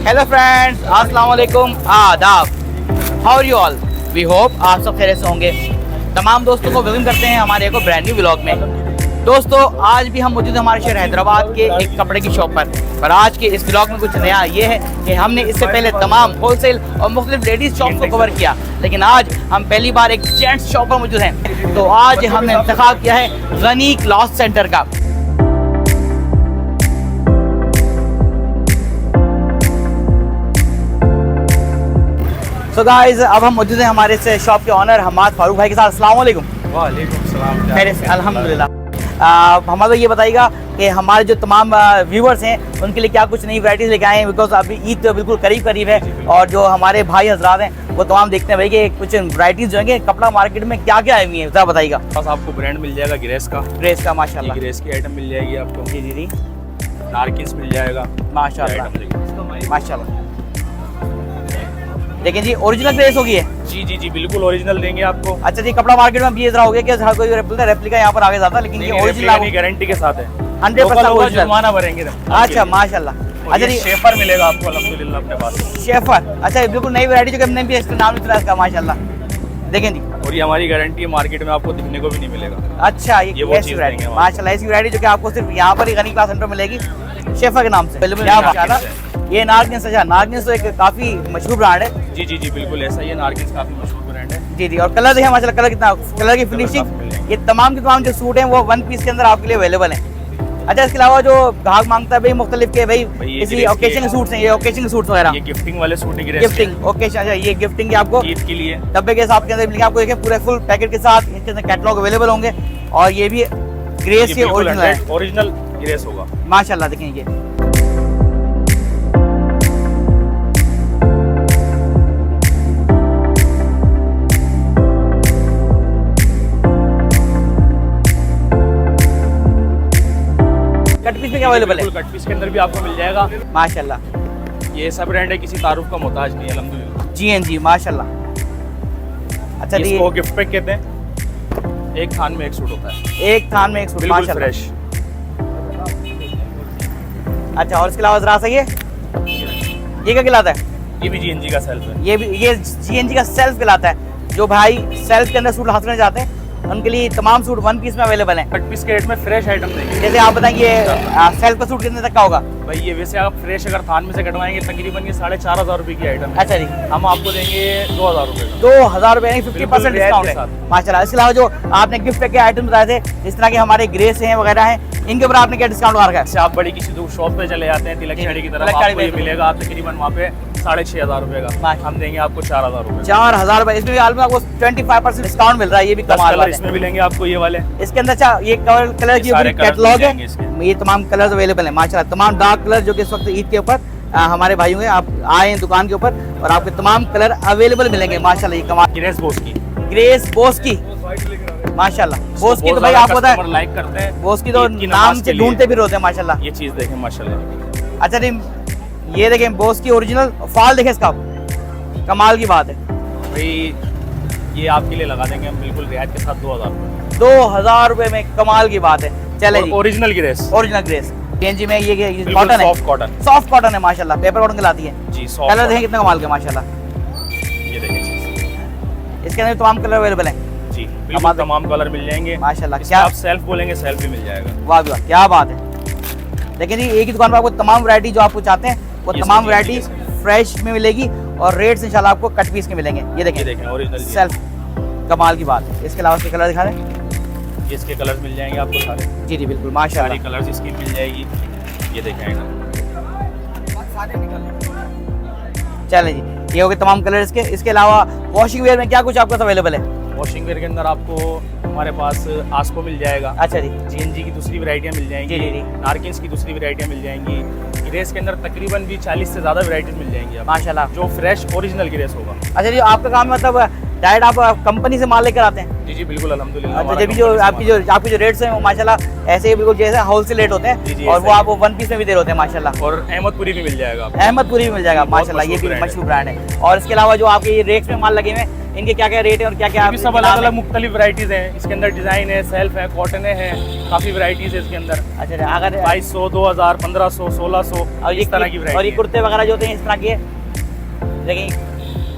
Hello friends, अस्सलाम वालेकुम, आदाब। How are you all? We hope आप सब खैरियत से होंगे। तमाम दोस्तों को वेलकम करते हैं हमारे एक ब्रांड न्यू व्लॉग में। दोस्तों, आज भी हम मौजूद हैं हमारे शहर हैदराबाद के एक कपड़े की शॉप पर आज के इस व्लॉग में कुछ नया ये है कि हमने इससे पहले तमाम होलसेल और मुख्तलिफ लेडीज़ शॉप को कवर किया, लेकिन आज हम पहली बार एक जेंट्स शॉप पर मौजूद हैं। तो आज हमने इंतखाब किया है गनी क्लॉथ सेंटर का। सो गाइस, अब हम मौजूद हैं हमारे से शॉप के ऑनर हमाद फारूक भाई के साथ। अस्सलाम वालेकुम। वालेकुम सलाम। खैरियत से? अल्हम्दुलिल्लाह। हमारा ये बताइएगा कि हमारे जो तमाम व्यूवर्स हैं उनके लिए क्या कुछ नई वैराइटीज़ लेके आए हैं, बिकॉज अभी ईद तो बिल्कुल करीब है और जो हमारे भाई हजरात हैं वो तमाम देखते हैं भाई कि कुछ वैराइटीज़ जो है कपड़ा मार्केट में क्या क्या आई हुई है, ज़रा बताइएगा। बस आपको ब्रांड मिल जाएगा ग्रेस का माशाल्लाह। ग्रेस की आइटम मिल जाएगी आपको। जी जी जी, नारकिस मिल जाएगा माशाल्लाह। लेकिन जी ओरिजिनल ग्रेस होगी है? जी बिल्कुल ओरिजिनल देंगे आपको। अच्छा जी, कपड़ा मार्केट में भी ये हो गया कि हर कोई रेप्लिका यहाँ पर आगे जाता है, लेकिन ये ओरिजिनल गारंटी के साथ है, 100% जुर्माना भरेंगे। अच्छा माशाल्लाह। अच्छा जी, शेफर मिलेगा आपको अल्हम्दुलिल्लाह अपने पास। शेफर, अच्छा बिल्कुल नई वैरायटी जो कि हमने भी इसका नाम नहीं सुना इसका, माशाल्लाह। देखें जी, और ये हमारी गारंटी है, मार्केट में आपको दिखने को भी नहीं मिलेगा। अच्छा ये वो ऐसी चीज़ वैरायटी देंगे माशाल्लाह, ऐसी वैरायटी जो कि आपको सिर्फ यहाँ पर ही गनी क्लास सेंटर मिलेगी शेफर के नाम से। क्या बात है। ये नारगिस, अच्छा नारगिस तो एक काफी मशहूर ब्रांड है। जी बिल्कुल ऐसा ही है, नारकिस काफी मशहूर ब्रांड है। जी और कलर देखिए माशाल्लाह, कलर कितना, कलर की फिनिशिंग, ये तमाम के तमाम जो सूट हैं वो वन पीस के अंदर आपके लिए अवेलेबल हैं। अच्छा, इसके अलावा जो ग्राहक मांगता है भाई मुख्तलिफ के भाई किसी ओकेजन के सूट्स हैं, ये ओकेजन के सूट्स वगैरह, ये गिफ्टिंग वाले सूट है, गिफ्टिंग ओकेजन। अच्छा, ये गिफ्टिंग के आपको ईद के लिए डब्बे के हिसाब के अंदर मिलेंगे आपको, देखिए पूरे फुल पैकेट के साथ इसके अंदर कैटलॉग अवेलेबल होंगे। और ये भी ग्रेस के ओरिजिनल ग्रेस होगा माशाल्लाह। देखें ये कट पीस में क्या अवेलेबल है? कट पीस के अंदर भी आपको मिल जाएगा माशाल्लाह। ये सब ब्रांड है, किसी तारुफ का मोहताज नहीं है अल्हम्दुलिल्लाह। जी माशाल्लाह। अच्छा, इसको गिफ्ट पैक कहते हैं। एक थान में एक सूट होता है, एक थान में एक सूट, बिल्कुल माशाल्लाह फ्रेश। अच्छा, और इसके अलावा जरा सा ये क्या कहलाता है? ये भी जीएनजी का सेल्फ है। ये जीएनजी का सेल्फ कहलाता है। जो भाई सेल्फ के अंदर सूट हाथ करना चाहते हैं उनके लिए तमाम सूट वन पीस में अवेलेबल हैं। कट पीस के रेट में फ्रेश आइटम देंगे। जैसे आप बताएंगे सेल्फ का सूट कितने तक का होगा? भाई ये वैसे आप फ्रेश अगर थान में से कटवाएंगे तकरीबन ये 4,500 रुपए की आइटम है। अच्छा जी, हम आपको देंगे 2,000 रुपए का। 2,000 रुपए, 50% डिस्काउंट है माशाल्लाह। इसके अलावा जो आपने गिफ्ट पैक के आइटम बताए थे, इस तरह के हमारे ग्रेस हैं वगैरह हैं, इनके ऊपर आपने क्या डिस्काउंट लगा रखा है? आप बड़ी किसी शॉप पे चले जाते हैं तिलक शाड़ी की तरफ, आपको ये मिलेगा तकरीबन वहाँ पे 6,500 रुपए का, हम देंगे आपको 4,000 रुपए। 4,000 रुपए, इसमें भी आपको 25% डिस्काउंट मिल रहा है, ये भी कमाल है। इसमें मिलेंगे आपको ये वाले, इसके अंदर अच्छा ये कलर की कैटलॉग है, ये तमाम कलर्स अवेलेबल है माशाल्लाह। तमाम डार्क कलर जो कि इस वक्त ईद के ऊपर हमारे भाइयों के आप आए हैं दुकान के ऊपर और आपके तमाम कलर अवेलेबल मिलेंगे माशाल्लाह। ये कमाल। ग्रेस बोस की माशाल्लाह। बोस की तो भाई आपको पता है लाइक करते हैं, बोस की तो नाम से ढूंढते भी होते हैं माशाल्लाह। ये चीज देखें माशाल्लाह। अच्छा जी, ये देखें बोस की ओरिजिनल फॉल देखें इसका, कमाल की बात है भाई। ये आपके लिए लगा देंगे हम बिल्कुल रियायत के साथ 2,000 रुपए में, कमाल की बात है। चले जी, ओरिजिनल ग्रेस जी में ये कॉटन है, सॉफ्ट कॉटन है माशाल्लाह, पेपर कॉटन कहलाती है जी। कलर देखें कितना कमाल के माशाल्लाह। ये देखें, इसके अंदर तमाम कलर अवेलेबल हैं जी, बिल्कुल तमाम कलर मिल जाएंगे माशाल्लाह। क्या आप सेल्फ बोलेंगे सेल्फ भी मिल जाएगा। वाह क्या बात है। लेकिन जी एक ही दुकान पर आपको तमाम वैरायटी जो आपको चाहते हैं वो तमाम वैरायटी फ्रेश में मिलेगी और रेट्स इंशाल्लाह आपको कट पीस के मिलेंगे। ये देखें ओरिजिनल सेल्फ, कमाल की बात है। इसके अलावा इसके कलर दिखा दें। इसके कलर्स मिल जाएंगे आपको सारे। जी बिल्कुल माशाल्लाह, सारी कलर्स इसकी मिल जाएगी। ये देखें, चलें जी, ये हो गए तमाम कलर इसके। इसके अलावा वॉशिंग वेयर में क्या कुछ आपके पास अवेलेबल है? वॉशिंग वेयर के अंदर आपको हमारे पास आस्को मिल जाएगा। अच्छा जी, जीएनजी की दूसरी वैरायटियाँ मिल जाएंगी। जी नारकिन्स की दूसरी वैरायटियाँ मिल जाएंगी। ग्रेस के अंदर तकरीबन भी 40 से ज़्यादा वैरायटीज मिल जाएंगी माशाल्लाह, जो फ्रेश ओरिजिनल ग्रेस होगा। अच्छा जी, आपका काम मतलब डायरेक्ट आप कंपनी से माल लेकर आते हैं? जी बिल्कुल अल्हम्दुलिल्लाह। अच्छा, जब भी जो आपकी जो रेट्स हैं वो माशाल्लाह ऐसे ही बिल्कुल जैसे होलसेल रेट होते हैं, और वो आपको वन पीस में भी दे रहे होते हैं माशाल्लाह। और अहमदपुरी भी मिल जाएगा आपको। अहमदपुरी भी मिल जाएगा माशाल्लाह, ये भी मशहूर ब्रांड है। और इसके अलावा जो आपके रेक्स में माल लगे हुए हैं, इनके क्या क्या रेट है और क्या क्या भी सब अलग अलग मुख्तलिफ वैरायटीज हैं। इसके अंदर डिजाइन है, सेल्फ है, कॉटन है, काफी वैरायटीज है इसके अंदर। अच्छा, अगर 2200, 2000, 1500, 1600 और इस तरह की वैरायटी। और ये कुर्ते वगैरह जो होते हैं इस तरह के, लेकिन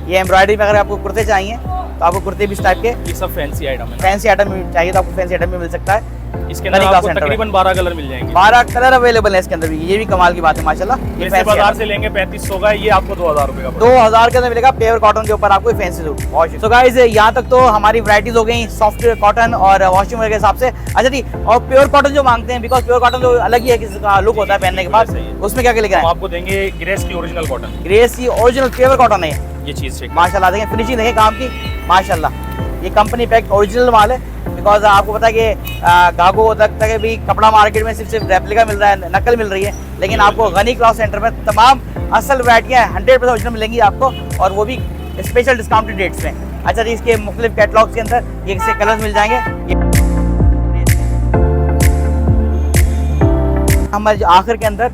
ये एम्ब्रॉयडरी में अगर आपको कुर्ते चाहिए तो आपको कुर्ते भी इस टाइप के, ये सब फैंसी आइटम है। फैंसी आइटम चाहिए तो आपको फैंसी आइटम भी मिल सकता है। इसके अंदर आपको तकरीबन 12 कलर मिल जाएंगे। 12 कलर अवेलेबल है इसके अंदर भी, ये भी कमाल की बात है माशाल्लाह। ये जैसे बाजार से लेंगे 3500 का, ये आपको 2000 रुपए का पड़ेगा। 2000 के अंदर मिलेगा प्योर कॉटन के ऊपर आपको फैंसी सूट। सो गाइस, यहाँ तक तो हमारी वैरायटीज हो गई सॉफ्ट कॉटन और वॉशिंग के हिसाब से। अच्छा जी, और प्योर कॉटन जो मांगते हैं, बिकॉज प्योर कॉटन तो अलग ही है, किसी का लुक होता है पहनने के बाद, उसमें क्या क्या लिखा है? आपको देंगे ग्रेस की ओरिजिनल कॉटन। ग्रेस की ओरिजिनल प्योर कॉटन है ये चीज माशाल्लाह। देखें फिनिशिंग देखें काम की माशाल्लाह। ये कंपनी पैक ओरिजिनल माल है, बिकॉज आपको पता है कि गागो तक तक भी कपड़ा मार्केट में सिर्फ रेप्लिका मिल रहा है, नकल मिल रही है, लेकिन आपको गनी क्लॉथ सेंटर में तमाम असल वैरायटियाँ 100% ओरिजिनल मिलेंगी आपको, और वो भी स्पेशल डिस्काउंटेड रेट्स में। अच्छा जी, इसके मुख्तलिफ कैटलॉग्स के अंदर ये इसके कलर्स मिल जाएंगे। हमारे जो आखिर के अंदर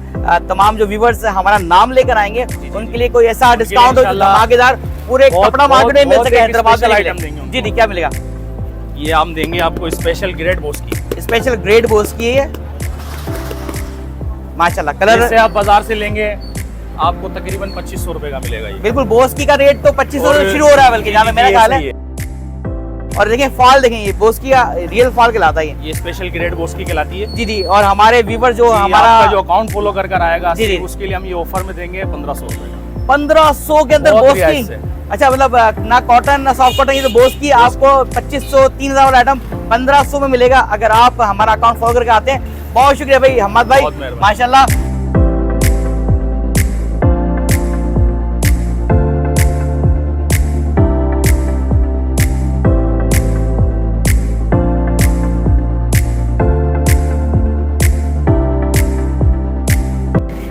तमाम जो व्यूवर्स हमारा नाम लेकर आएंगे, उनके लिए कोई ऐसा डिस्काउंट हो धमाकेदार पूरे कपड़ा मार्केट में मिल सके हैदराबाद में। जी क्या मिलेगा? ये हम देंगे आपको स्पेशल ग्रेड बोस की। स्पेशल ग्रेड बोस की है माशाल्लाह। कलर से आप बाजार से लेंगे आपको तकरीबन 2500 रुपए का मिलेगा। ये बिल्कुल बोस की का रेट तो 2500 से शुरू हो रहा है, बल्कि जहाँ मेरा ख्याल है। और देखिए फॉल देखें, ये बोस की रियल फॉल कहलाता है, ये स्पेशल ग्रेड बोस की कहलाती है। जी। और हमारे व्यूवर जो हमारा जो अकाउंट फॉलो कर आएगा जी, उसके लिए हम ये ऑफर में देंगे 1500 रुपए। 1500 के अंदर बोस की। अच्छा, मतलब ना कॉटन ना सॉफ्ट कॉटन, ये तो बोस की आपको 2500 3000 वाला आइटम 1500 में मिलेगा अगर आप हमारा अकाउंट फॉलो करके आते हैं। बहुत शुक्रिया भाई अहमद भाई माशाल्लाह।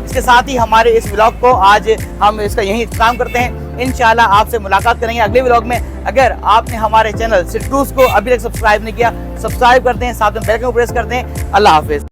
इसके साथ ही हमारे इस व्लॉग को आज हम इसका यहीं इख्तिताम करते हैं। इंशाल्लाह आपसे मुलाकात करेंगे अगले व्लॉग में। अगर आपने हमारे चैनल सिट्रूस को अभी तक सब्सक्राइब नहीं किया, सब्सक्राइब करते हैं, साथ में बेल आइकन प्रेस करते हैं। अल्लाह हाफिज।